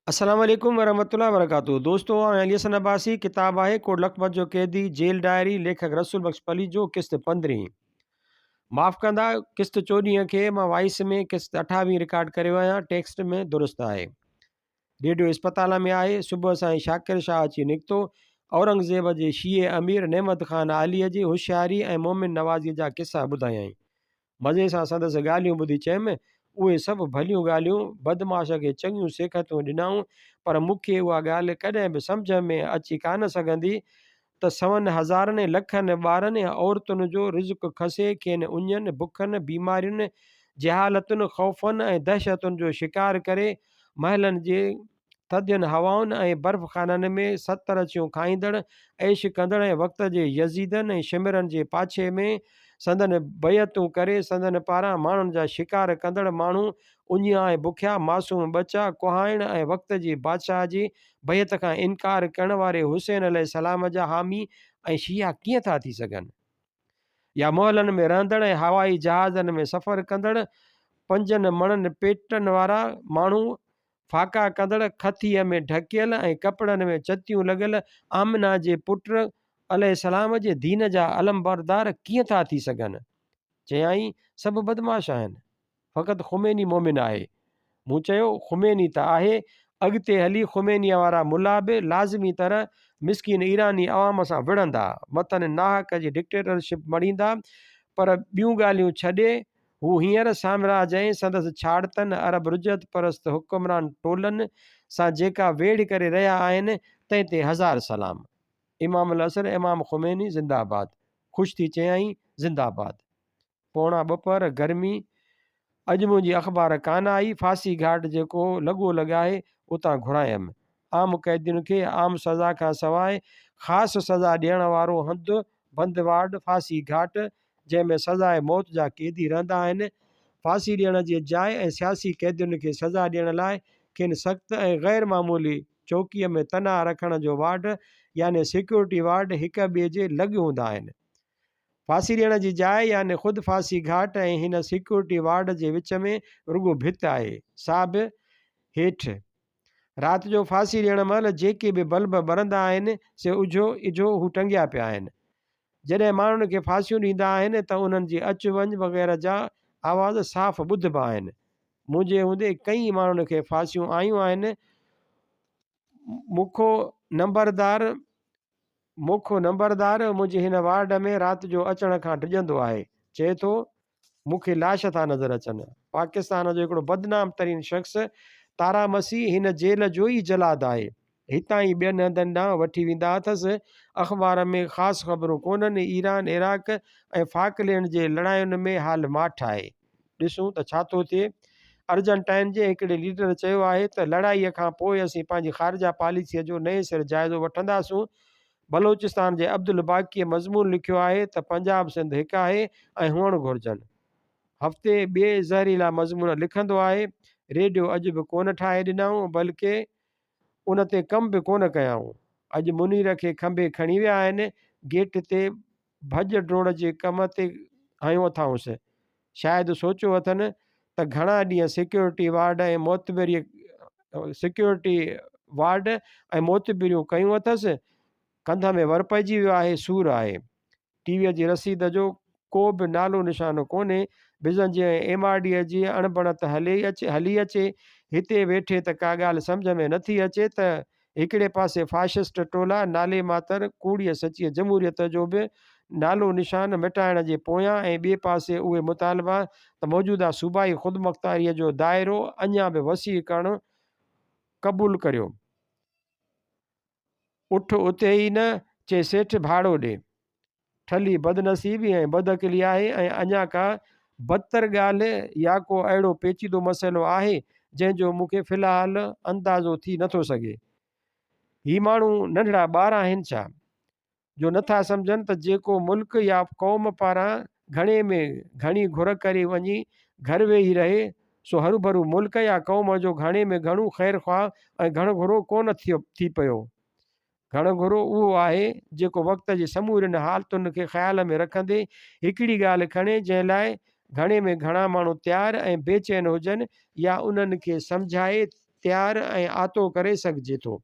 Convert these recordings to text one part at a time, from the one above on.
अस्सलाम वालेकुम वरहमतुल्लाहि वबरकातुहू। दोस्तों, अली हसन अब्बासी किताब आहे कोट लखपत जो कैदी जेल डायरी, लेखक रसूल बख्श पली जो किस्त 15। माफ़ कंदा, किस्त 14 खे मां वॉइस में, किस्त 28 रिकॉर्ड करे आहियां, टेक्स्ट में दुरुस्त आहे। रेडियो इस्पताल में आहे। सुबुह साईं शाकिर शाह अची निकितो। औरंगज़ेब जे शीए अमीर नेमत ख़ान आलीअ जी होशियारी ऐं मोमिन नवाज़ीअ जा किस्सा ॿुधायईं। मज़े सां संदसि ॻाल्हियूं ॿुधी चयुमि, उहे सभु भलियूं ॻाल्हियूं, बदमाश खे चङियूं सेखतूं ॾिनऊं, पर मूंखे उहा ॻाल्हि कॾहिं बि सम्झ में अची कान सघंदी त सवनि हज़ारनि लखनि ॿारनि या औरतुनि जो रिज़्क़ खसे, खेनि उञनि, बुखनि, बीमारियुनि, जहालतुनि, ख़ौफ़नि ऐं दहशतुनि जो शिकार करे महलनि जे थधियुनि हवाउनि ऐं बर्फ़खाननि में सतरचियूं खाईंदड़, ऐश कंदड़ ऐं वक़्त जे यज़ीदनि ऐं शिमरनि जे पाछे में संदन बैतूं करे संदन पारां माण्हुनि जा शिकार कंदड़ माण्हू, उञिया ऐं बुखिया मासूम बचा, कुहाइण ऐं वक़्त जी बादशाह जी बैत खां इनकार करण वारे हुसैन अलैहिस्सलाम जा हामी ऐं शिया कीअं था थी सघनि? या मोहलनि में रहंदड़ ऐं हवाई जहाज़नि में सफ़र कंदड़, 5 मणनि पेटनि वारा माण्हू, फाका कंदड़, खथीअ में ढकियल ऐं कपिड़नि में चतियूं लॻल आमिना जे पुट अलैहिस्सलाम जे दीन जा अलमबरदार कीअं था थी सघनि? चयाईं, सभु बदमाश आहिनि, फ़क़ति ख़ुमैनी मोमिन आहे। मूं चयो, ख़ुमैनी त आहे, अॻिते हली ख़ुमैनीअ वारा मुला बि लाज़मी तरह मिसकिन ईरानी अवाम सां विढ़ंदा, मतन नाहक जी डिक्टेटरशिप मणींदा, पर ॿियूं ॻाल्हियूं छॾे हू हींअर साम्राज ऐं संदसि छाड़तनि अरब रुजत परस्त हुक्मरान टोलनि सां जेका वेड़ करे रहिया आहिनि, तंहिं ते हज़ार सलाम। इमाम अल असर इमाम ख़ुमैनी ज़िंदाबाद। ख़ुशि थी चयाईं, ज़िंदाबाद। पौणा ॿ गर्मी। अॼु मुंहिंजी अख़बार कान आई। फांसी घाट जेको लॻो लॻाए उतां घुरायमि। आम क़ैदियुनि खे आम सज़ा खां सवाइ ख़ासि सज़ा ॾियण वारो हंधु बंदवाड फांसी घाट, जंहिंमें सज़ाए मौत जा क़ैदी रहंदा आहिनि। फांसी ॾियण जी जाइ ऐं सियासी क़ैदियुनि खे सज़ा ॾियण लाइ खेनि सख़्तु ऐं ग़ैर मामूली चौकीअ में तनाह रखण जो वार्ड यानी सिक्योरिटी वार्ड हिक ॿिए जे लॻ हूंदा आहिनि। फांसी ॾियण जी जाइ यानी ख़ुदि फांसी घाट ऐं हिन सिक्योरिटी वार्ड जे विच में रुॻो भित आहे, सा बि हेठि। राति जो फांसी ॾियण महिल जेके बि बल्ब ॿरंदा आहिनि से उझो इझो हू टंगिया पिया आहिनि। जॾहिं माण्हुनि खे फांसियूं ॾींदा आहिनि त उन्हनि जी अचु वञु वग़ैरह जा आवाज़ साफ़ ॿुधिबा आहिनि। मुंहिंजे हूंदे कई माण्हुनि खे फांसियूं आयूं आहिनि। मुखो नंबरदार मुंहिंजे हिन वार्ड में राति जो अचण खां डिॼंदो आहे। चए थो, मूंखे लाश था नज़र अचनि। पाकिस्तान जो हिकिड़ो बदनाम तरीन शख़्स तारा मसीह हिन जेल जो ई जलाद आहे। हितां ई ॿियनि हंधनि ॾांहुं वठी वेंदा अथसि। अख़बार में ख़ासि ख़बरूं कोन्हनि। ईरान, इराक ऐं फाकलैंड जे लड़ायुनि में हाल माठ आहे। ॾिसूं त छा थो थिए। अर्जेंटाइन जे हिकिड़े लीडर चयो आहे त लड़ाईअ खां पोइ असीं पंहिंजी ख़ारजा पॉलिसीअ जो नए सिर जाइज़ो वठंदासूं। बलोचिस्तान जे अब्दुल बाक़ीअ मज़मून लिखियो आहे त पंजाब सिंध हिकु आहे ऐं हुअणु घुरिजनि। हफ़्ते ॿिए ज़हरीला मज़मून लिखंदो आहे। रेडियो अॼु बि कोन ठाहे ॾिनऊं, बल्कि उन ते कम बि कोन कयऊं। अॼु मुनीर खे खंभे खणी विया आहिनि। गेट ते भॼ डोड़ जे कम ते हयूं अथांसि। शायदि सोचियो अथनि त घणा ॾींहं सिक्योरिटी वार्ड ऐं मोतबिरियूं कयूं अथसि। कंध में वर पइजी वियो आहे, सूर आहे। टीवीअ जी रसीद जो को बि नालो निशानो कोन्हे। बिज़न जे MRD जी अणबणत हली अचे। हिते वेठे त का ॻाल्हि सम्झ में नथी अचे त हिकिड़े पासे फाशिस्ट टोला नाले मातर कूड़ीअ सचीअ जमहूरियत जो बि नालो निशान मिटाइण जे पोयां, ऐं ॿिए पासे उहे मुतालबा त मौजूदा सूबाई ख़ुदमुख़्तारीअ जो दाइरो अञा बि वसी करणु क़बूल करियो। उठ उते ई न, चे सेठ भाड़ो ॾे। ठली बदनसीबी ऐं बदअक़ली आहे, ऐं अञा का बदतर ॻाल्हि या को अहिड़ो पेचीदो मसइलो आहे जंहिंजो मूंखे फ़िलहाल अंदाज़ो थी नथो सघे। ही माण्हू नंढड़ा ॿार आहिनि छा, जो नथा सम्झनि त जेको मुल्क या क़ौम पारां घणे में घणी घुर करे वञी घर वेही रहे, सो हरू भरू मुल्क या क़ौम जो घणे में घणो ख़ैर ख़्वाह ऐं घण घुरो कोन थी पियो। घण घुरो उहो आहे जेको वक़्त जी समूरनि हालतुनि खे ख़्याल में रखंदे हिकिड़ी ॻाल्हि खणे जंहिं लाइ घणे में घणा माण्हू तयारु ऐं बेचैन हुजनि, या उन्हनि खे सम्झाए तयारु ऐं आतो करे सघिजे थो।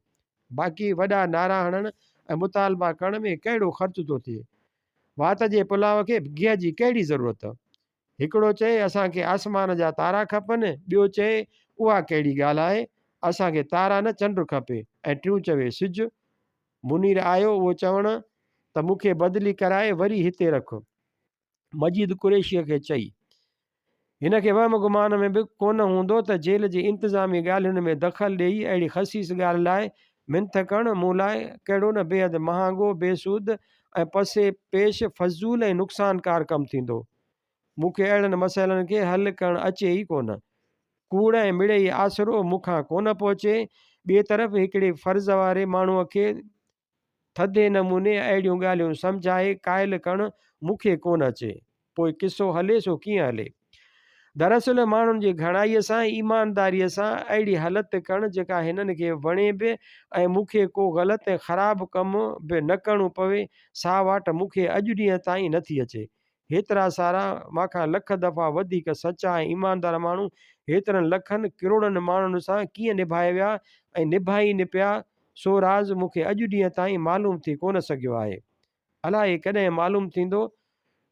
बाक़ी वॾा नारा हणण ऐं मुतालबा करण में कहिड़ो ख़र्च थो थिए। वात जे पुलाव खे गिह जी कहिड़ी ज़रूरत। हिकिड़ो चए असांखे आसमान जा तारा खपनि, ॿियो चए उहा कहिड़ी ॻाल्हि आहे, असांखे तारा न चंड खपे, ऐं टियों चवे सिजु। मुनीर आयो उहो चवण त मूंखे बदिली कराए वरी हिते रख। मजीद कुरैशीअ खे चई। हिन खे वहम गुमान में बि कोन हूंदो त जेल जी इंतिज़ामी ॻाल्हियुनि में दख़ल ॾेई अहिड़ी ख़सीस ॻाल्हि लाइ मिनत करणु मूं लाइ कहिड़ो न बेहदि महांगो, बेसूद ऐं पसे पेश फज़ूल ऐं नुक़सानकार कमु थींदो। मूंखे अहिड़नि मसइलनि खे हल करणु अचे ई कोन। कूड़ ऐं मिड़ई आसिरो मूंखां कोन पहुचे। ॿिए तरफ़ हिकिड़े फ़र्ज़ वारे माण्हूअ खे थधे नमूने अहिड़ियूं ॻाल्हियूं सम्झाए क़ाइल करणु मूंखे कोन अचे। पोइ किसो हले सो कीअं हले। दरअसल माण्हुनि जी घणाईअ सां ईमानदारीअ सां अहिड़ी हालति करणु जेका हिननि खे वणे बि ऐं मूंखे को ग़लति ऐं ख़राबु कमु बि न करिणो पवे, सा वाट मूंखे अॼु ॾींहं ताईं नथी अचे। हेतिरा सारा मांखां लख दफ़ा वधीक सचा ऐं ईमानदार माण्हू हेतिरनि लखनि किरोड़नि माण्हुनि सां कीअं निभाए विया ऐं निभाइनि पिया, सो राज़ मूंखे अॼु ॾींहं ताईं मालूम थी कोन सघियो आहे। अलाए कॾहिं मालूम थींदो।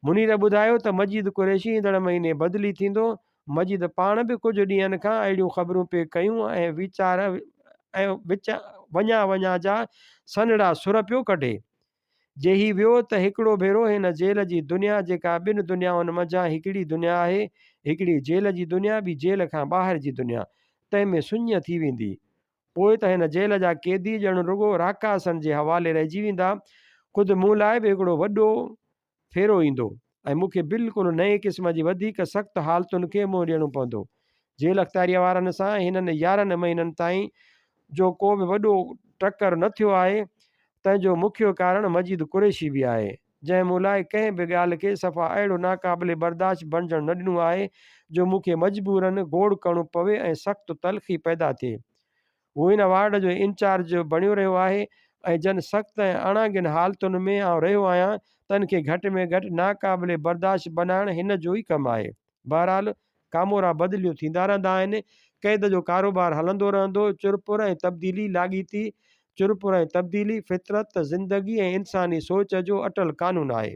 मुनीर ॿुधायो त मजीद कुरैशी ईंदड़ महीने बदिली थींदो। मजीद पाण बि कुझु ॾींहंनि खां अहिड़ियूं ख़बरूं पे कयूं ऐं वीचार ऐं वञा वञा जा सनड़ा सुर पियो कढे। जे ही वियो त हिकिड़ो भेरो हिन जेल जी दुनिया जेका ॿिनि दुनियाउनि मंझां हिकिड़ी दुनिया आहे, हिकिड़ी जेल जी दुनिया, ॿी जेल खां ॿाहिरि जी दुनिया, तंहिंमें सुञ थी वेंदी। पोइ त हिन जेल जा क़ैदी ॼण रुगो राकासनि जे हवाले रहिजी वेंदा। ख़ुदि मूं लाइ बि हिकिड़ो वॾो फेरो ईंदो ऐं मूंखे बिल्कुलु नए क़िस्म जी वधीक सख़्तु हालतुनि खे मुंहुं ॾियणो पवंदो। जेल अख़्तियारीअ वारनि सां हिननि 11 महीननि ताईं जो को बि वॾो टकर न थियो आहे, तंहिंजो मुख्य कारण मजीद कुरैशी बि आहे, जंहिं मूं लाइ कंहिं बि ॻाल्हि खे सफ़ा अहिड़ो नाक़ाबिले बर्दाश्त बणिजणु न ॾिनो आहे जो मूंखे मजबूरनि गोड़ करिणो पवे ऐं सख़्तु तलख़ी पैदा थिए। उहो हिन वार्ड जो इंचार्ज बणियो रहियो आहे ऐं जन सख़्तु ऐं अणागिन हालतुनि में आउं रहियो आहियां, तन खे घटि में घटि नाक़ाबिले बर्दाश्त बनाइणु हिन जो ई कमु आहे। बहरहाल कामोरा बदिलियूं थींदा रहंदा आहिनि, क़ैद जो कारोबार हलंदो रहंदो। चुरपुर ऐं तब्दीली लाॻीती, चुरपुर ऐं तब्दीली फितरत, ज़िंदगी ऐं इंसानी सोच जो अटल कानून आहे।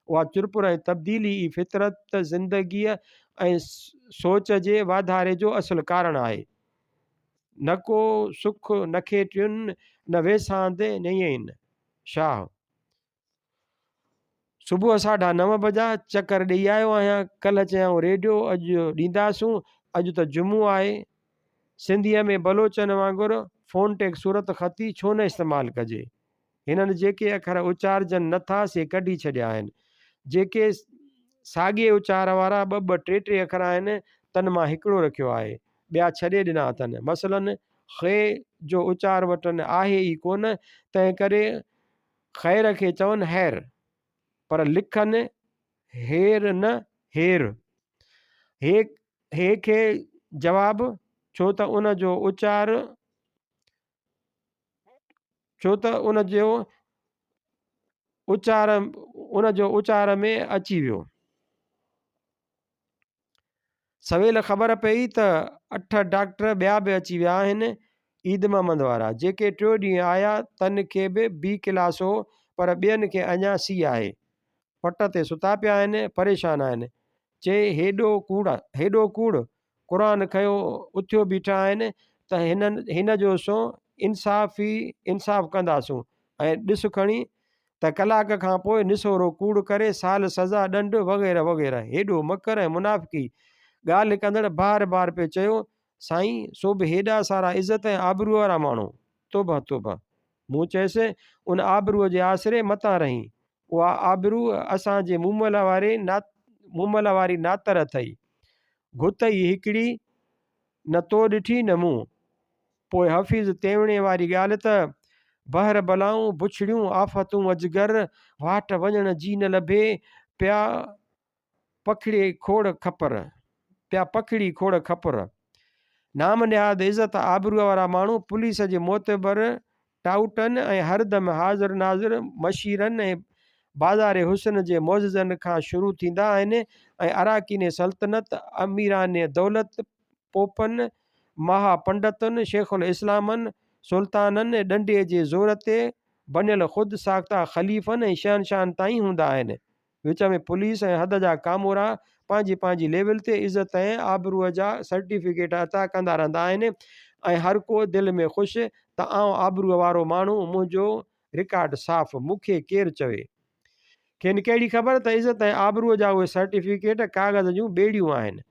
उहा चुरपुर ऐं तब्दीली ई फितरत, ज़िंदगीअ ऐं सोच जे वाधारे जो असुलु कारणु आहे। न को सुख न खेटियुनि न वेसांद न शाह। सुबुह 9:30 बजा चकर ॾेई आयो आहियां। कल्ह चयऊं रेडियो अॼु ॾींदासूं, अॼु त जुमो आहे। सिंधीअ में बलोचनि वांगुरु फोनटेक सूरत ख़ती छो न इस्तेमालु कजे। हिननि जेके अखर उचारजनि नथा से कढी छॾिया आहिनि। जेके साॻिए उचार वारा ॿ टे टे अखर आहिनि, तन मां हिकिड़ो रखियो आहे, ॿिया छॾे ॾिना अथनि। मसलन ख़े जो उचार वटनि आहे ई कोन, तंहिं करे ख़ैर खे चवनि हैर, पर लिखनि हेर न हेर। हे खे जवाबु छो त उन जो उचार में अची वियो। सवेल ख़बर पई त 8 डॉक्टर ॿिया बि अची विया आहिनि, ईद मोहम्मद वारा। जेके 3 ॾींहं आया तन खे बि B क्लास हो, पर ॿियनि खे अञा C आहे। पट ते सुता पिया आहिनि, परेशान आहिनि। चए हेॾो कूड़ क़ुरान खयो उथियो बीठा आहिनि त हिन जो सो इंसाफ़ कंदासूं। ऐं ॾिस खणी त कलाक खां पोइ निसोरो कूड़ करे साल सज़ा ॾंड वग़ैरह वग़ैरह। हेॾो मकर ऐं मुनाफ़िकी ॻाल्हि कंदड़ बार बार पियो चयो, साईं सो बि हेॾा सारा इज़त ऐं आबरूअ वारा माण्हू। तोबा तोबा। मूं चयसि उन आबरूअ जे आसिरे मतां रही। उहा आबरू असांजे मुमल वारी नातर अथई। घुत ई हिकिड़ी, न तो ॾिठी न मूं। पोइ हफ़ीज़ तेवणे वारी ॻाल्हि त बहर बलाऊं बुछड़ियूं आफ़तूं अजगर, वाट वञण जी न लभे, पिया पखड़ी खोड़ खपर। नाम निहाद इज़त आबरूअ वारा माण्हू पुलिस जे मोतबर टाउटनि ऐं हरदम हाज़िर नाज़िर मशीरनि ऐं बाज़ार हुस्न जे मौज़नि खां शुरू थींदा आहिनि ऐं अराकीन सल्तनत, अमीरान दौलत, पोपनि, महापंडितुनि शेखुल इस्लामनि सुल्ताननि ॾंडे जे ज़ोर ते बनियल ख़ुदि साख्ता ख़लीफ़नि ऐं शहनशाहनि ताईं हूंदा आहिनि। विच में पुलिस ऐं हद जा कामोरा पंहिंजी पंहिंजी लेवल ते इज़त ऐं आबरूअ जा सर्टिफिकेट अता कंदा रहंदा आहिनि ऐं हर को दिलि में ख़ुशि त आउं आबरूअ वारो माण्हू, मुंहिंजो रिकॉर्ड साफ़, मूंखे केरु चवे। खेनि कहिड़ी ख़बर त इज़त ऐं आबरूअ जा उहे सर्टिफिकेट कागज़ जूं ॿेड़ियूं आहिनि।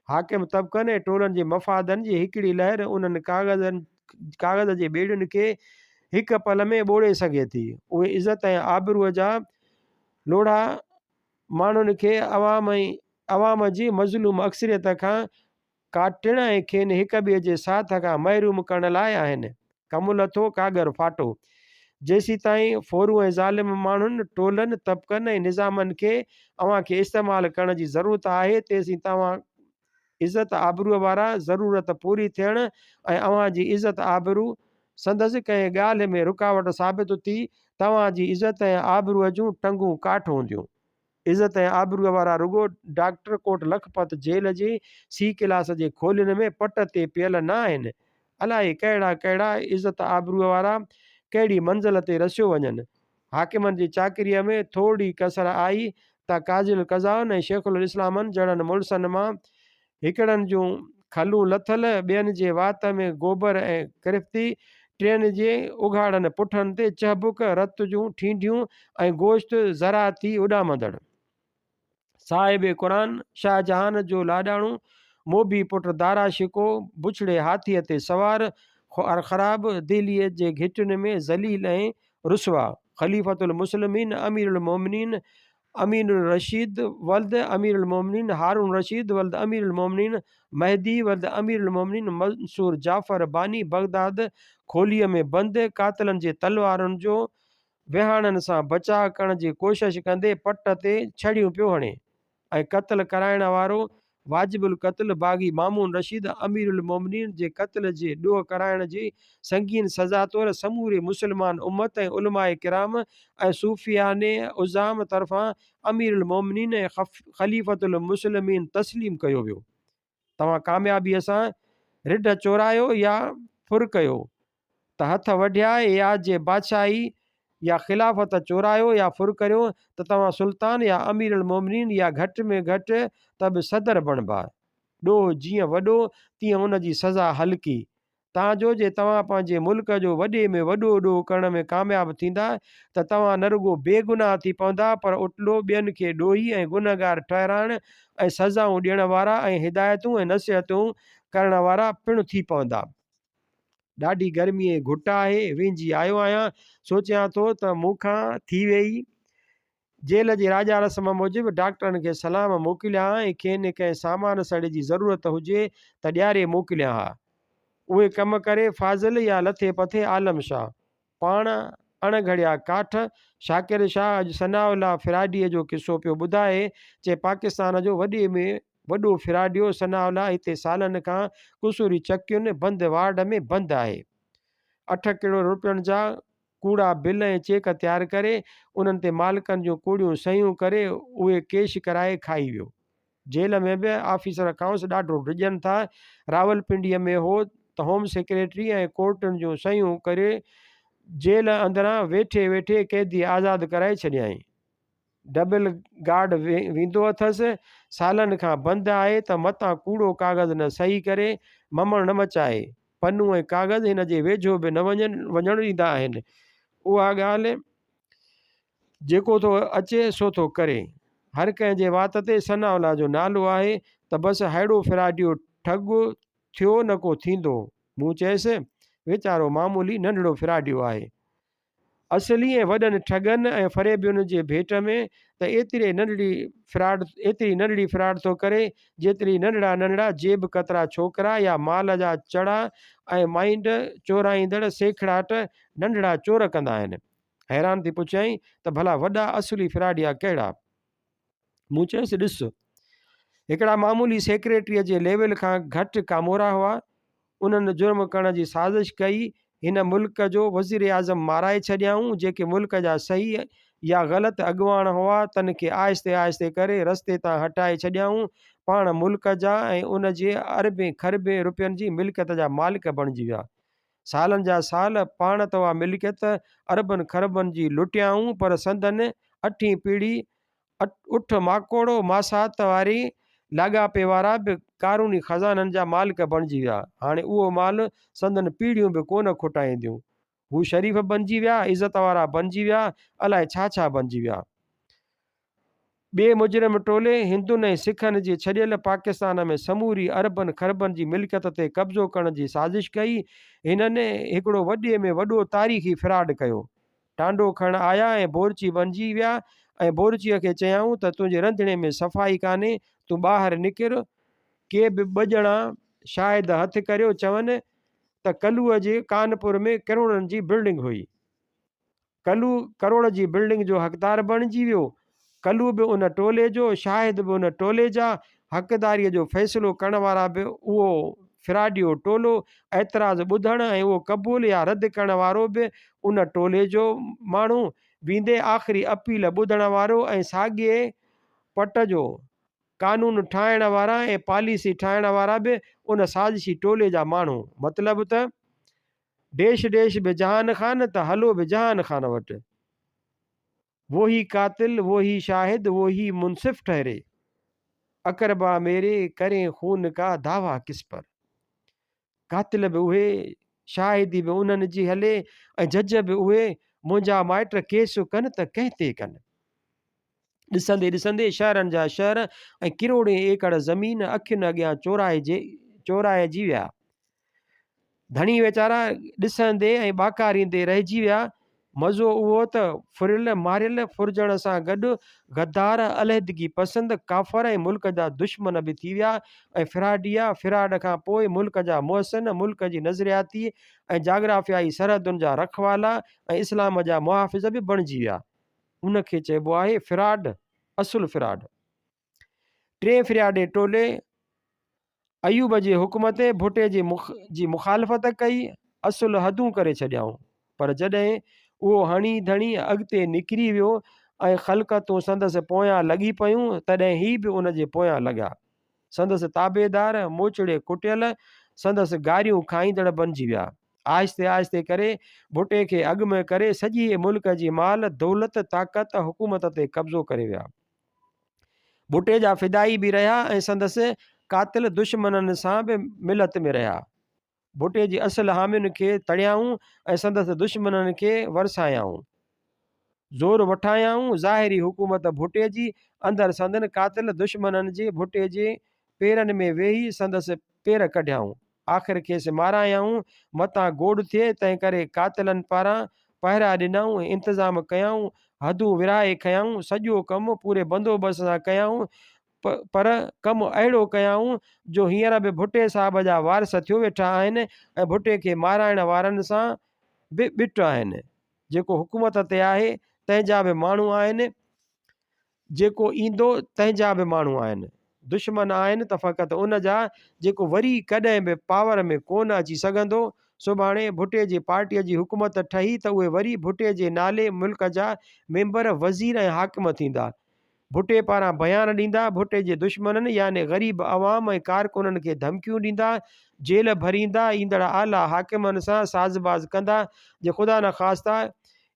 हाकिम तबिक़नि ऐं टोलनि जे मफ़ादनि जी हिकिड़ी लहर उन्हनि कागज़ जे ॿेड़ियुनि खे हिक पल में ॿोड़े सघे थी। उहे इज़त ऐं आबरूअ जा लोढ़ा माण्हुनि खे अवाम जी मज़लूम अक्सरियत खां काटण ऐं खेनि हिक ॿिए जे साथ खां महरूम करण लाइ आहिनि। कमु लथो कागर फाटो। जेसीं ताईं फ़ोरू ऐं ज़ालिम माण्हुनि, टोलनि, तबिक़नि ऐं निज़ामनि खे अव्हांखे इस्तेमालु करण जी ज़रूरत आहे, तेसीं तव्हां इज़त आबरूअ वारा ज़रूरत पूरी थियण ऐं अव्हांजी इज़त आबरू संदसि कंहिं ॻाल्हि में रुकावट साबित थी तव्हांजी इज़त ऐं आबरूअ जूं टंगूं काठ हूंदियूं। इज़त ऐं आबरूअ वारा रुगो डॉक्टर कोट लखपत जेल जे सी क्लास जे खोलियुनि में पट ते पियल न आहिनि। अलाए कहिड़ा कहिड़ा इज़त आबरूअ वारा कहिड़ी मंज़िल ते रसियो वञनि। हाकिमनि जी चाकरीअ में थोरी कसर आई त काज़िल क़ज़ाउनि ऐं शेखुल इस्लामनि जहिड़नि मुड़सनि मां हिकिड़नि जूं खलूं लथल, ॿियनि जे वात में गोबर ऐं किरफ्ती, टियनि जे उघाड़नि पुठनि ते चहबुक, रत जूं ठींडियूं ऐं गोश्त ज़राती उॾामंदड़। साहिब क़ुरान शाहजहान जो लाॾाणो मोबी पुट दारा शिको बुछड़े हाथीअ ते सवार ख़राब दिल्लीअ जे घिटियुनि में ज़लील ऐं रुसवा। ख़लीफ़तुल मुस्लिमीन अमीरुल मोमिनीन अमीनुर रशीद वल्द अमीरुल मोमिनीन हारून रशीद वल्द अमीरुल मोमिनीन महदी वल्द अमीरुल मोमिनीन मंसूर जाफ़र बानी बगदाद खोलीअ में बंदि कातिलनि जे तलवारुनि जो विहाणनि सां बचाव करण जी कोशिशि कंदे पट ते छड़ियूं पियो हणे ऐं क़त्ल कराइण वारो वाजिबुल क़त्ल बाग़ी मामून रशीद अमीरुल मोमिनीन जे क़त्ल जे ॾोह कराइण जी संगीन सज़ा तौरु समूरे मुस्लमान उम्मत ऐं उलमाए किराम ऐं सूफ़ियाने उज़ाम तरफ़ां अमीरुल मोमिनीन ऐं ख़लीफ़तुल मुस्लिमीन तस्लीम कयो वियो। तव्हां कामयाबीअ सां रिढ चोरायो या फुर कयो त हथ वढिया या जे बादशाही या ख़िलाफ़त चोरायो या फुर करियो त तव्हां सुल्तान या अमीरुल मोमिनीन या घटि में घटि त बि सदर बणिबा। ॾोह जीअं वॾो तीअं उन जी सज़ा हल्की। तव्हांजो जे तव्हां पंहिंजे मुल्क जो वॾे में वॾो ॾोह करण में कामयाबु थींदा त तव्हां न रुगो बेगुनाह थी पवंदा पर उटलो ॿियनि खे ॾोही ऐं गुनहगार ठहिराइण ऐं सज़ाऊं ॾियण वारा ऐं हिदायतूं ऐं नसीहतूं करण वारा पिणु थी पवंदा। ॾाढी गर्मीअ जी घुट आहे, वेंझी आयो आहियां, सोचियां थो त मूंखां थी वेई। जेल जे राजा रस्म मूजिबि डॉक्टरनि खे सलाम मोकिलिया ऐं खेनि कंहिं सामान सड़े जी ज़रूरत हुजे त ॾियारे मोकिलिया हा। उहे कम करे फाज़िल या लथे पथे आलम शाह पाण अणघड़िया काठ। शाकिर शाह अॼु सनाउल्ला फिराडीअ जो किसो पियो ॿुधाए, चए पाकिस्तान जो वॾे में वॾो फिराडियो सनाउल्ला हिते सालनि खां कुसूरी चकियुनि बंदि वार्ड में बंदि आहे। 8 करोड़ रुपयनि जा कूड़ा बिल ऐं चेक तयारु करे उन्हनि ते मालिकनि जूं कूड़ियूं सयूं करे उहे कैश कराए खाई वियो। जेल में बि ऑफिसर काउंस ॾाढो डिॼनि था। रावलपिंडीअ में हो त होम सेक्रेटरी ऐं कोर्टुनि जूं सयूं करे जेल अंदरां वेठे वेठे कैदी आज़ादु कराए छॾियईं। डबल गार्ड वेंदो अथसि, सालनि खां बंदि आहे त मतां कूड़ो कागज़ न सही करे ममण न मचाए, पन्नू ऐं कागज़ हिन जे वेझो बि न वञणु ॾींदा आहिनि। उहा ॻाल्हि जेको थो अचे सो थो करे। हर कंहिंजे वात ते सनाउल्ला जो नालो आहे त बसि अहिड़ो फिराडियो ठग थियो न को थींदो। मूं चयसि वीचारो मामूली नंढड़ो फिराडियो आहे। असली ऐं वॾनि ठगनि ऐं फ़रेबियुनि जे भेट में त एतिरी नंढड़ी फ्राड थो करे जेतिरी नंढड़ा नंढड़ा जेब कतरा छोकिरा या माल जा चड़ा ऐं माइंड चोराईंदड़ सेखड़ाट नंढड़ा चोर कंदा आहिनि। हैरान थी पुछियईं त भला वॾा असली फिराडिया कहिड़ा? मूं चयसि ॾिस, हिकिड़ा मामूली सेक्रेटरीअ जे लेवल खां घटि कामोरा हुआ। उन्हनि जुर्म करण जी साज़िश कई। हिन मुल्क जो वज़ीर आज़म माराए छॾियाऊं जेके मुल्क जा सही या ग़लति अॻुवाण हुआ तन खे आहिस्ते आहिस्ते करे रस्ते तां हटाए छॾियाऊं, पाण मुल्क जा ऐं उन जे अरबें खरबें रुपयनि जी मिल्कियत जा मालिक बणिजी विया। सालनि जा साल पाण तव्हां मिल्कियत अरबनि खरबनि जी लुटियाऊं, पर संदन 8हीं पीढ़ी उठ माकोड़ो मासात वारी लाॻापे वारा बि कारूनी ख़ज़ाननि जा मालिक बणिजी विया। हाणे उहो माल संदन पीढ़ियूं बि कोन खुटाईंदियूं। हू शरीफ़ बणिजी विया, इज़त वारा बणिजी विया, अलाए छा छा बणिजी विया। ॿिए मुजरिम टोले हिंदुनि ऐं सिखनि जी छॾियल पाकिस्तान में समूरी अरबनि खरबनि जी मिल्कियत ते कब्ज़ो करण जी साज़िश कई। हिननि हिकिड़ो वॾे में वॾो तारीख़ी फ्रॉड कयो। टांडो खण आया ऐं बोरची बणिजी विया ऐं बोरचीअ खे चयाऊं त तुंहिंजे रंधिणे में सफ़ाई कान्हे, तूं ॿाहिरि निकिर। के बि ॿ ॼणा शायदि हथु करियो चवनि त कलूअ जे कानपुर में करोड़नि जी बिल्डिंग हुई। कलू करोड़ जी बिल्डिंग जो हक़दार बणिजी वियो। कलू बि उन टोले जो, शाहिद बि उन टोले जा, हक़दारीअ जो फ़ैसिलो करण वारा बि उहो फिराडियो टोलो, ऐतराज़ ॿुधण ऐं उहो क़बूल या रद्द करण वारो बि उन टोले जो माण्हू, वेंदे आख़िरी अपील ॿुधण वारो ऐं साॻिए पट जो कानून ठाहिण वारा ऐं पॉलिसी ठाहिण वारा बि उन साज़िशी टोले जा माण्हू। मतिलबु त देश देश बि जहान ख़ान त हलो बि जहान ख़ान वटि। वो ही कातिल, वो ही शाहिद, वो ही मुनसिफ ठहरे, अकरबा मेरे करें खून का दावा किस पर। कातिल बि उहे, शाहिदी बि उन्हनि जी हले ऐं जज बि उहे, मुंहिंजा माइट केस कनि त कंहिं ते कनि। ॾिसंदे ॾिसंदे शहरनि जा शहर ऐं किरोड़े एकड़ ज़मीन अखियुनि अॻियां चोराइजी विया। धणी वीचारा ॾिसंदे ऐं ॿाकारींदे रहिजी विया। मज़ो उहो त फुरियल मारियल फुरजण सां गॾु गद्दार, अलहदगी पसंदि, काफ़र ऐं मुल्क जा दुश्मन बि थी विया ऐं फिराड खां पोइ मुल्क जा मुहसिन, मुल्क जी नज़रियाती ऐं जाग्राफ़ियाई सरहदुनि जा रखवाला ऐं इस्लाम जा मुहाफ़िज़ बि बणिजी विया। उनखे चइबो आहे फिराड, असुल फिराड। टे फिराडे टोले अयूब जे हुकूमत भुटे जी मुखालफ़त कई, असुल हदूं करे छॾियाऊं। पर जॾहिं उहो हणी धणी अॻिते निकिरी वियो ऐं ख़लक़तूं संदसि पोयां लॻी पियूं, तॾहिं ही बि उन जे पोयां लॻा। संदसि ताबेदार, मोचड़े कुटियल, संदसि गारियूं खाईंदड़ बणिजी विया। आहिस्ते आहिस्ते करे भुटे खे अॻु में करे सॼी मुल्क जी माल, दौलत, ताक़त, हुकूमत ते कब्ज़ो करे विया। भुटे जा फिदाई बि रहिया ऐं संदसि कातिल दुश्मननि सां बि मिलत में रहिया। भुटे जी असल हामियुनि खे तड़ियाऊं ऐं संदसि दुश्मननि खे वरसायाऊं। ज़ोर वठायाऊं ज़ाहिरी हुकूमत भुटे जी, अंदरि संदन कातिल दुश्मननि जे भुटे जे पेरनि में वेही संदसि पेर कढियाऊं। आख़िर खेसि मारायाऊं, मतां गोड़ थिए, तंहिं करे कातिलनि पारां पहिरा ॾिनऊं, इंतज़ाम कयाऊं, हदूं विराए खयाऊं, सॼो कमु पूरे बंदोबस्त सां कयाऊं। पर कमु अहिड़ो कयाऊं जो हींअर बि भुटे साहिब जा वारस थियो वेठा आहिनि ऐं भुटे खे माराइण वारनि सां बि ॿिट आहिनि। जेको हुकूमत ते आहे तंहिंजा बि माण्हू आहिनि, जेको ईंदो तंहिंजा बि माण्हू आहिनि। दुश्मन आहिनि त फ़क़ति उन जा जेको वरी कॾहिं बि पावर में कोन अची सघंदो। सुभाणे भुटे जी पार्टीअ जी हुकूमत ठही त उहे वरी भुटे जे नाले मुल्क जा मेंबर, वज़ीर ऐं हाकिम थींदा। भुटे पारां बयान ॾींदा, भुटे जे दुश्मननि यानी ग़रीब अवाम ऐं कारकुननि खे धमकियूं ॾींदा, जेल भरींदा, ईंदड़ आला हाकिमनि सां साज़बाज़ कंदा। जे ख़ुदा न ख़ास्ता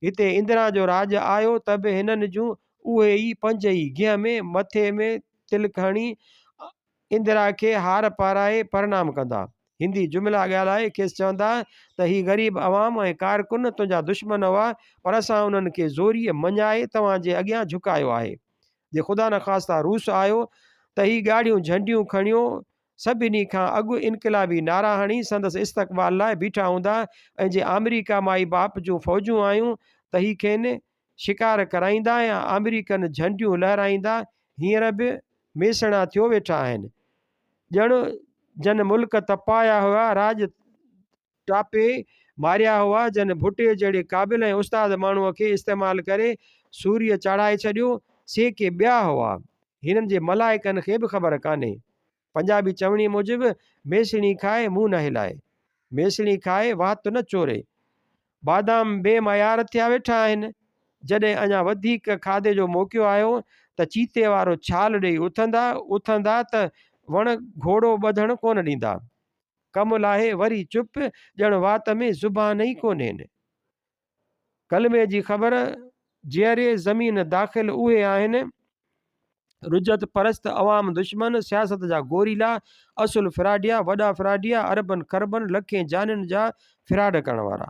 हिते इंदिरा जो राज आयो त बि हिननि जूं उहे ई 5 ई गिह में मथे में तिलक हणी इंदिरा खे हार पाराए प्रणाम कंदा। हिंदी जुमिला ॻाल्हाए खेसि चवंदा त ही ग़रीब अवाम ऐं कारकुन तुंहिंजा दुश्मन हुआ, पर असां उन्हनि खे ज़ोरीअ मञाए तव्हांजे अॻियां झुकायो आहे। जे ख़ुदा न ख़ास्ता रूस आयो त ही ॻाढ़ियूं झंडियूं खणियो सभिनी खां अॻु इनक़िलाबी नारा हणी संदसि इस्तक़बाल लाइ बीठा हूंदा ऐं जे अमेरिका माई बाप जूं फ़ौजूं आयूं त ही खेनि शिकार कराईंदा या अमेरिकन झंडियूं लहराईंदा। हींअर बि मेसणा थियो वेठा आहिनि, ॼण जन मुल्क तपाया हुआ, राज टापे मारिया हुआ, जन भुटे जहिड़े क़ाबिल ऐं उस्ताद माण्हूअ खे इस्तेमालु करे सूर्य चाढ़ाए छॾियो, से के ॿिया हुआ। हिननि जे मलाइकनि खे बि ख़बर कान्हे। पंजाबी चवणी मूजिबि मेसणी खाए मुंहुं न हिलाए, मेसणी खाए वात न चोरे। बादाम बेमयार थिया वेठा आहिनि, जॾहिं अञा वधीक खाधे जो मौक़ो आयो त चीते वारो छाल ॾेई उथंदा त वण घोड़ो ॿधण कोन ॾींदा। कमु लाहे वरी चुप, ॼण वात में ज़ुबान ई कोन्हेनि। कलमे जी ख़बर जीअरे ज़मीन दाख़िल उहे आहिनि, रुजत परस्त अवाम दुश्मन, सियासत जा गोरीला, असुल फिराडिया, वॾा फिराडिया, अरबन खरबन लखें जानियुनि जा फिराड करण वारा।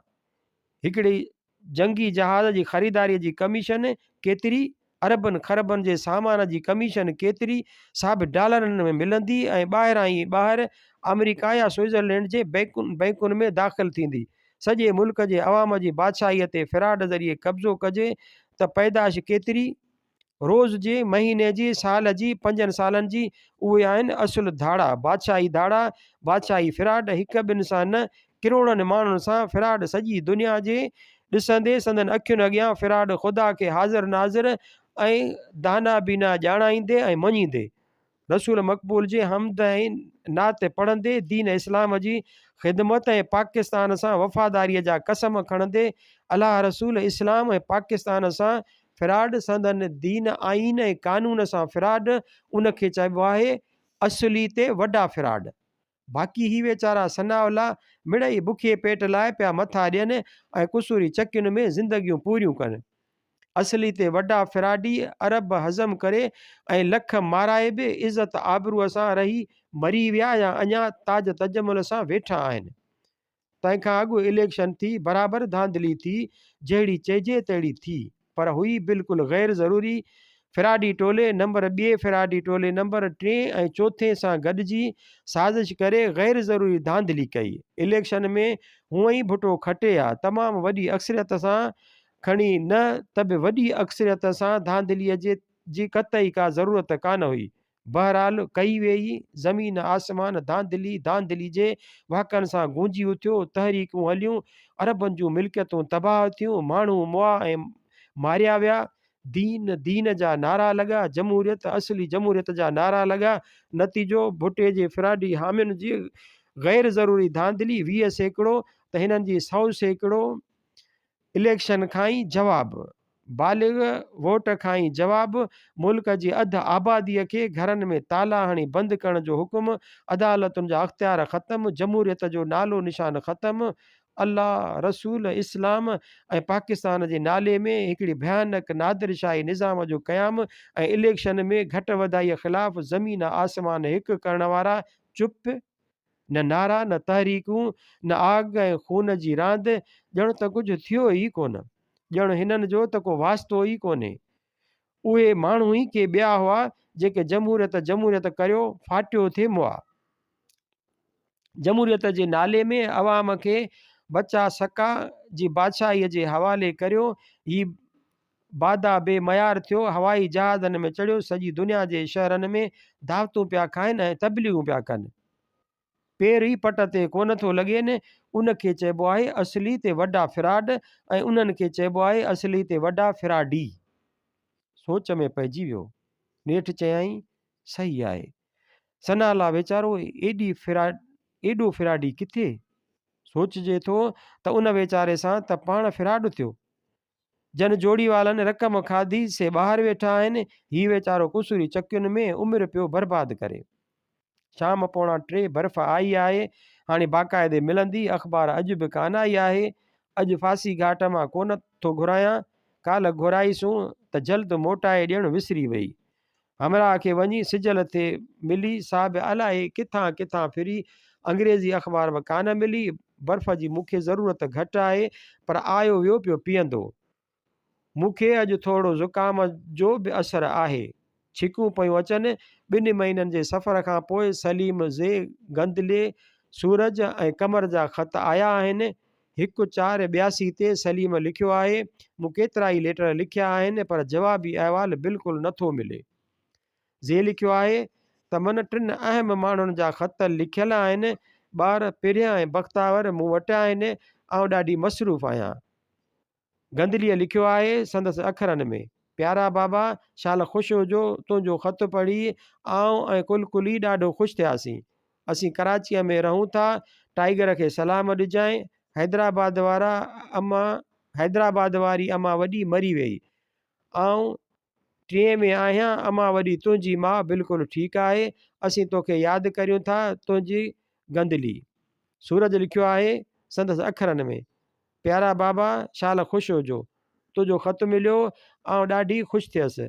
हिकिड़ी जंगी जहाज़ जी ख़रीदारीअ जी कमीशन केतिरी, अरबन खरबन जे सामान जी कमीशन केतिरी, साबित डॉलरनि में मिलंदी ऐं ॿाहिरि अमेरिका या स्विट्ज़रलैंड जे बैंकुनि में दाख़िल थींदी। सॼे मुल्क जे अवाम जी बादशाहीअ ते फिराड ज़रिए कब्ज़ो कजे त पैदाश केतिरी, रोज़ जी, महीने जी, साल जी, 5 सालनि जी, उहे आहिनि असुल धाड़ा, बादशाही धाड़ा, बादशाही फिराड। हिक ॿिनि सां न, किरोड़नि माण्हुनि सां फिराड सॼी दुनिया जे ॾिसंदे संदन अखियुनि अॻियां फिराड ख़ुदा खे हाज़िर नाज़िर ऐं दाना बीना ॼाणाईंदे ऐं मञींदे, रसूल मक़बूल जे हमद ऐं नात पढ़ंदे, दीन इस्लाम जी ख़िदमत ऐं पाकिस्तान सां वफ़ादारीअ जा कसम खणंदे, अलाह रसूल इस्लाम ऐं पाकिस्तान सां फिराड, संदन दीन आइन ऐं कानून सां फिराड, उनखे चइबो आहे असली ते वॾा फिराड। बाक़ी ही वेचारा सनावला मिड़ई बुखे पेट लाइ पिया मथा ॾियनि ऐं कुसूरी चकियुनि में ज़िंदगियूं पूरियूं कनि। असली ते वॾा फिराडी अरब हज़म करे ऐं लख माराए बि इज़त आबरूअ सां रही मरी विया या अञा ताज तजमुल सां वेठा आहिनि। तंहिंखां अॻु इलेक्शन थी, बराबरि धांधली थी, जहिड़ी चइजे तहिड़ी थी, पर हुई बिल्कुलु ग़ैर ज़रूरी। फिराडी टोले नंबर 2 फिराडी टोले नंबर 3 ऐं 4 सां गॾिजी साज़िश करे ग़ैर ज़रूरी धांधली कई। इलेक्शन में हूअं ई भुटो खटे आहे, तमामु वॾी अक्सरियत सां खणी, न त बि वॾी अक्सरियत सां धांधलीअ जी कतई का ज़रूरत कान हुई। बहरहाल कई वेई, ज़मीन आसमान धांधली जे वाक़नि सां गूंजी उथियो, तहरीकूं हलियूं, अरबनि जूं मिल्कियतूं तबाह थियूं, माण्हू मुआ ऐं मारिया विया, दीन जा नारा लॻा, जमहूरियत, असली जमहूरियत जा नारा लॻा। नतीजो भुटे जे फिराडी हामियुनि जी ग़ैर ज़रूरी धांधली 20% त हिननि जी 100% इलेक्शन खां ई जवाबु, बालिग वोट खां ई जवाबु, मुल्क जी अधु आबादीअ खे घरनि में ताला हणी बंदि करण जो हुकुम, अदालतुनि जा अख़्तियार ख़तमु, जमहूरियत जो नालो निशान ख़तमु, अल्लाह रसूल इस्लाम ऐं पाकिस्तान जे नाले में हिकिड़ी भयानक नादिरशाही निज़ाम जो क़याम ऐं इलेक्शन में घटि वधाईअ ख़िलाफ़ु ज़मीन आसमान हिकु करण वारा चुप, न नारा, न तहरीकूं, न आग ऐं खून जी रांदि, ॼण त कुझु थियो ई कोन, ॼण हिननि जो त को वास्तो ई कोन्हे। उहे माण्हू ई के ॿिया हुआ जेके जमहूरियत करियो फाटियो थिए मुआ। जमहूरियत जे नाले में अवाम खे बचा सका जी बादशाहीअ जे हवाले करियो, ही बादा बेमयार थियो, हवाई जहाज़नि में चढ़ियो, सॼी दुनिया जे शहरनि में दावतूं पिया खाइनि ऐं तबलीगूं पिया कनि। पेर ई पट ते कोन थो लॻेनि, उनखे चइबो आहे असली ते वॾा फिराड ऐं उन्हनि खे चइबो आहे असली ते वॾा फिराडी। सोच में पइजी वियो। नेठि चयाईं, सही आहे। सनाला वीचारो एॾो फिराडी किथे? सोचिजे थो त उन वीचारे सां त पाण फिराड थियो। जन जोड़ी वालनि रक़म खाधी से ॿाहिरि वेठा आहिनि, ही वीचारो कुसूरी चकियुनि में उमिरि पियो बर्बादु करे। शाम 2:45 बर्फ़ आई आहे, हाणे बाक़ाइदे मिलंदी, अख़बार अॼु बि कान आई आहे। अॼु फांसी घाट मां कोन थो घुरायां, काल्ह घुराईसूं त जल्द मोटाए ॾियणु विसरी वई। हमरा खे वञी सिजल ते मिली, सा बि अलाए किथां किथां फिरी, अंग्रेज़ी अख़बार बि कान मिली। बर्फ़ जी मूंखे ज़रूरत घटि आहे, पर आयो वियो पियो पीअंदो। मूंखे अॼु थोरो ज़ुकाम जो बि असरु आहे। छिकूं पियूं अचनि। 2 महीननि जे सफ़र खां पोइ सलीम ज़े गंदले सूरज ऐं कमर जा ख़त आया आहिनि। 1/4/82 ते सलीम लिखियो आहे, मूं केतिरा ई लेटर लिखिया आहिनि, पर जवाबी अहवाल बिल्कुलु नथो मिले। ज़े लिखियो आहे त मन 3 अहम माण्हुनि जा ख़त लिखियल आहिनि, ॿार पिरिया ऐं बख़्तावर मूं वटि आहिनि, आउं ॾाढी मसरूफ़ आहियां। गंदलीअ लिखियो आहे संदसि अखरनि में, प्यारा बाबा, शाल ख़ुशि हुजो, तुंहिंजो ख़त पढ़ी आउं ऐं कुलकुली ॾाढो ख़ुशि थियासीं। असीं कराचीअ में रहूं था, टाइगर खे सलाम ॾिजांइ। हैदराबाद वारा अम्मा हैदराबाद वारी अम्मा वॾी मरी वई, आउं 3 में आहियां, अम्मा वॾी तुंहिंजी माउ बिल्कुलु ठीकु आहे, असीं तोखे यादि करियूं था, तुंहिंजी गंदली। सूरज लिखियो आहे संदसि अखरनि में, प्यारा बाबा शाल ख़ुशि हुजो, तुंहिंजो ख़तु मिलियो, आउं ॾाढी ख़ुशि थियसि।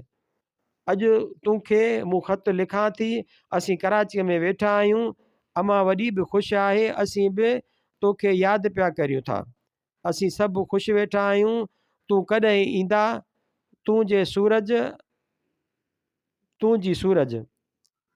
अॼु तोखे मूं ख़तु लिखां थी, असीं कराचीअ में वेठा आहियूं, अम्मा वॾी बि ख़ुशि आहे, असीं बि तोखे यादि पिया करियूं था, असीं सभु ख़ुशि वेठा आहियूं, तूं कॾहिं ईंदा, तुंहिंजी सूरज।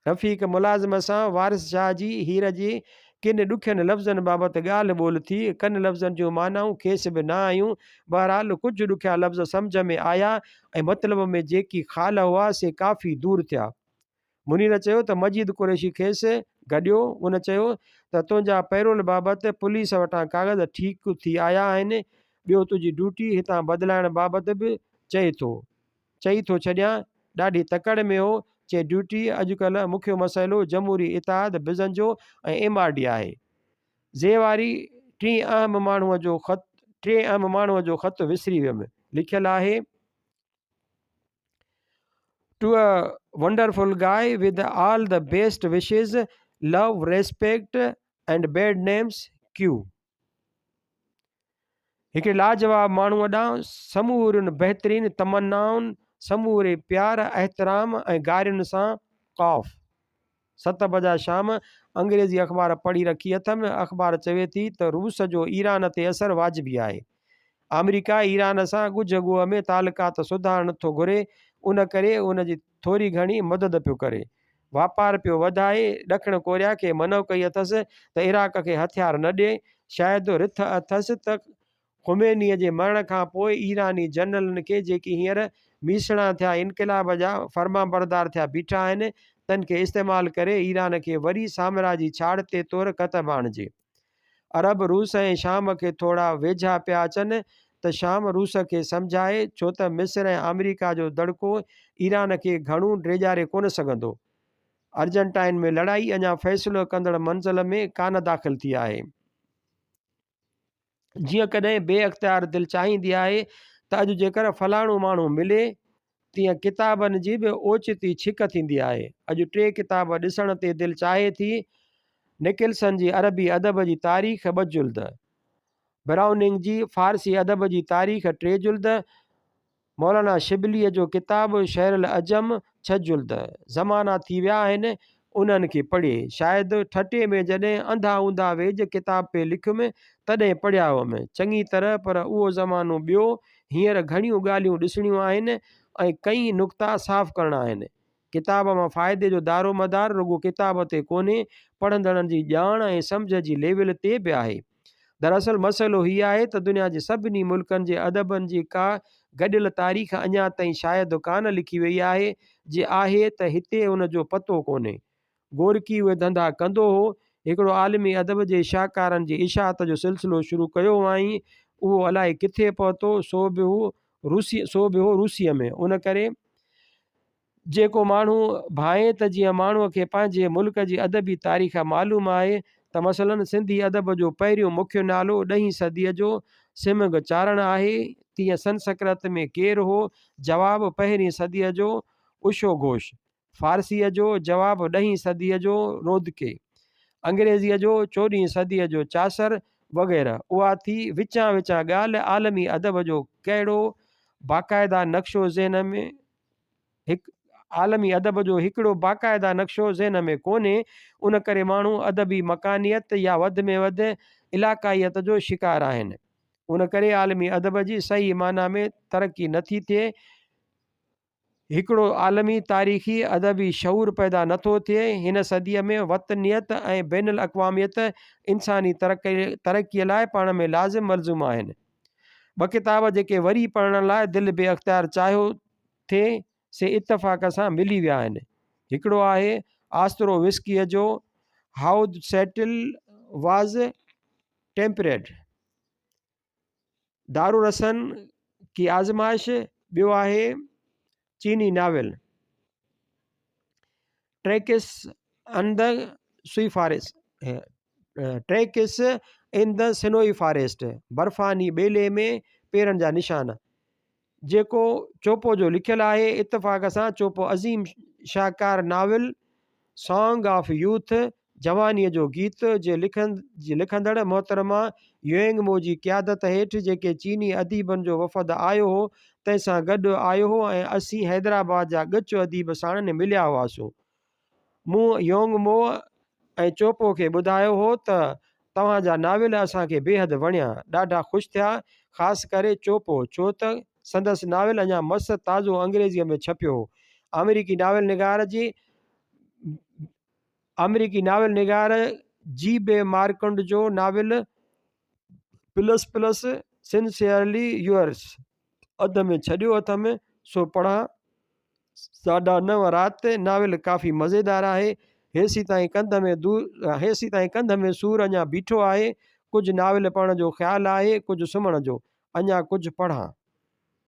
रफ़ीक मुलाज़िम सां वारिस शाह जी हीर जी किन ॾुखियनि लफ़्ज़नि बाबति ॻाल्हि ॿोल थी, कन लफ़्ज़नि जूं मानाऊं खेसि बि न आयूं। बहरहाल कुझु ॾुखिया लफ़्ज़ सम्झ में आया ऐं मतिलब में जेकी ख़ाल हुआ से काफ़ी दूरि थिया। मुनीर चयो त मजीद कुरैशी खेसि गॾियो, उन चयो त तुंहिंजा पैरोल बाबति पुलिस वटां काग़ज़ ठीकु थी आया आहिनि, ॿियो तुंहिंजी ड्यूटी हितां बदिलाइण बाबति बि चई थो छॾियां, ॾाढी तकड़ में हो, चए ड्यूटी अॼुकल्ह मुख्य मसइलो जमहूरी इतिहाद बिज़न जो ऐं MRD आहे। ज़ेवारी टे अहम माण्हूअ जो ख़तु विसरी वियुमि, लिखियलु आहे, to a wonderful guy with all the best wishes, love, respect and bed names, Q. हिकिड़े लाजवाब माण्हूअ ॾांहुं समूरनि बहितरीन तमन्नाउनि, समूरे प्यार, एहतराम ऐं गारियुनि सां क़ौफ़। 7 बजा शाम अंग्रेज़ी अख़बार पढ़ी रखी अथमि। अख़बार चवे थी त रूस जो ईरान ते असरु वाजिबी आहे। अमेरिका ईरान सां ॻुझ ॻोह में तालुकात सुधारणु नथो घुरे, उन करे उन जी थोरी घणी मदद पियो करे, वापार पियो वधाए। ॾखिण कोरिया खे मनो कई अथसि त इराक खे हथियार न ॾिए। शायदि रिथ अथसि त ख़ुमैनीअ जे मरण खां पोइ ईरानी जनरलनि खे जेकी हींअर मीसणा थिया इनक़िलाब जा फर्मा बरदार थिया बीठा आहिनि, तन खे इस्तेमालु करे ईरान खे वरी साम्राजी छाड़ ते तौरु कतब आणिजे। अरब रूस ऐं शाम खे थोरा वेझा पिया अचनि त शाम रूस खे सम्झाए, छो त मिस्र ऐं अमेरिका जो दड़को ईरान खे घणो ड्रेजारे कोन सघंदो। अर्जेंटाइन में लड़ाई अञा फ़ैसिलो कंदड़ मंज़िल में कान दाख़िल थी आहे। जीअं कॾहिं बे अख़्तियार दिलि चाहींदी आहे त अॼु जेकर फलाणो माण्हू मिले, तीअं किताबनि जी बि ओचिती छिक थींदी आहे। अॼु 3 किताब ॾिसण ते दिलि चाहे थी। निकिल्सन जी अरबी अदब जी तारीख़ 2 जुल्द, ब्राउनिंग जी फ़ारसी अदब जी तारीख़ 3 जुल्द, मौलाना शिबलीअ जो किताब शहरुल अजम 6 जुल्द। ज़माना थी विया आहिनि, उन्हनि खे पढ़े। शायदि ठटे में जॾहिं अंधा ऊंधा वेझ किताब पे लिखियुमि तॾहिं पढ़िया हुअमि चङी तरह, पर उहो ज़मानो ॿियो। हींअर घणियूं ॻाल्हियूं ॾिसणियूं आहिनि ऐं कई नुक़्ता साफ़ करणा आहिनि। किताब मां फ़ाइदे जो दारो मदार रुॻो किताब ते कोन्हे, पढ़ंदड़नि जी ॼाण ऐं सम्झ जी लेवल ते बि आहे। दरअसल मसइलो हीअ आहे त दुनिया जे सभिनी मुल्कनि जे अदबनि जी का गॾियल तारीख़ अञा ताईं शायदि कान लिखी वई आहे। जे आहे त हिते उन जो पतो कोन्हे। गोरकी उहे धंधा कंदो हो। हिकिड़ो आलमी अदब जे शाहकारनि जी इशाअत जो सिलसिलो शुरू कयो हुआईं, उहो अलाए किथे पहुतो, सो बि हो रूसीअ में। उन करे जेको माण्हू भाए त जीअं माण्हूअ खे पंहिंजे मुल्क जी अदबी तारीख़ मालूम आहे त मसलन सिंधी अदब जो पहिरियों मुख्य नालो 8हीं सदीअ जो सिमग चारण आहे, तीअं संस्कृत में केरु हो? जवाबु 1हीं सदीअ जो उशो घोष। फ़ारसीअ जो जवाबु 10हीं सदीअ जो रोदके। अंग्रेज़ीअ जो 14हीं सदीअ जो चासर वग़ैरह। उहा थी विचां ॻाल्हि। आलमी अदब जो कहिड़ो बाक़ाइदा नक्शो ज़हन में आलमी अदब जो हिकिड़ो बाक़ाइदा नक्शो ज़हन में कोन्हे। उन करे माण्हू अदबी मकानियत या वधि में वधि इलाक़ाइयत जो शिकार आहिनि। उन करे आलमी अदब जी सही माना में तरक़ी नथी थिए। हिकिड़ो आलमी तारीख़ी अदबी शऊर पैदा नथो थिए। हिन सदीअ में वतनियत ऐं बैनुल अक़वामियत इंसानी तरक़ीअ लाइ पाण में लाज़िम मलज़ूम आहिनि। 2 किताब जेके वरी पढ़ण लाइ दिलि बे अख़्तियार चाहियो थिए से इतफ़ाक़ सां मिली विया आहिनि। हिकिड़ो आहे आस्ट्रोविस्कीअ जो हाउ द सेटल वाज़ टेम्परेड, दारुरसन की आज़माइश। ॿियो आहे चीनी नावेल ट्रैकिस इन द सिनोई फॉरेस्ट, बर्फ़ानी ॿेले में पेरनि जा निशान, जेको चोपो जो लिखियलु आहे। इत्तफ़ाक़ सां चोपो अज़ीम शाहकार नाविल सॉन्ग ऑफ यूथ, जवानीअ जो गीत जे लिखंदड़ मोहतरमा युएंगमो जी क़यादत हेठि जेके चीनी अदीबनि जो वफ़द आयो हो तंहिंसां गॾु आयो हो ऐं असीं हैदराबाद जा ॻच अदीब साणनि मिलिया हुआसीं। मूं योंगमो ऐं चोपो खे ॿुधायो हो त तव्हांजा नाविल असांखे बेहदि वणिया, ॾाढा ख़ुशि थिया, ख़ासि करे चोपो, छो त संदसि नाविल अञा मस्त ताज़ो अंग्रेज़ीअ में छपियो हो। अमेरिकी नाविल निगार जी बे मार्कंड जो novel plus plus sincerely yours अध में छॾियो हथ में सो पढ़ा साढा 9 राति। नाविल काफ़ी मज़ेदार आहे। हेसी ताईं कंध में सूर अञा बीठो आहे। कुझु नाविल पढ़ण जो ख़्यालु आहे, कुझु सुम्हण जो, अञा कुझु पढ़ां।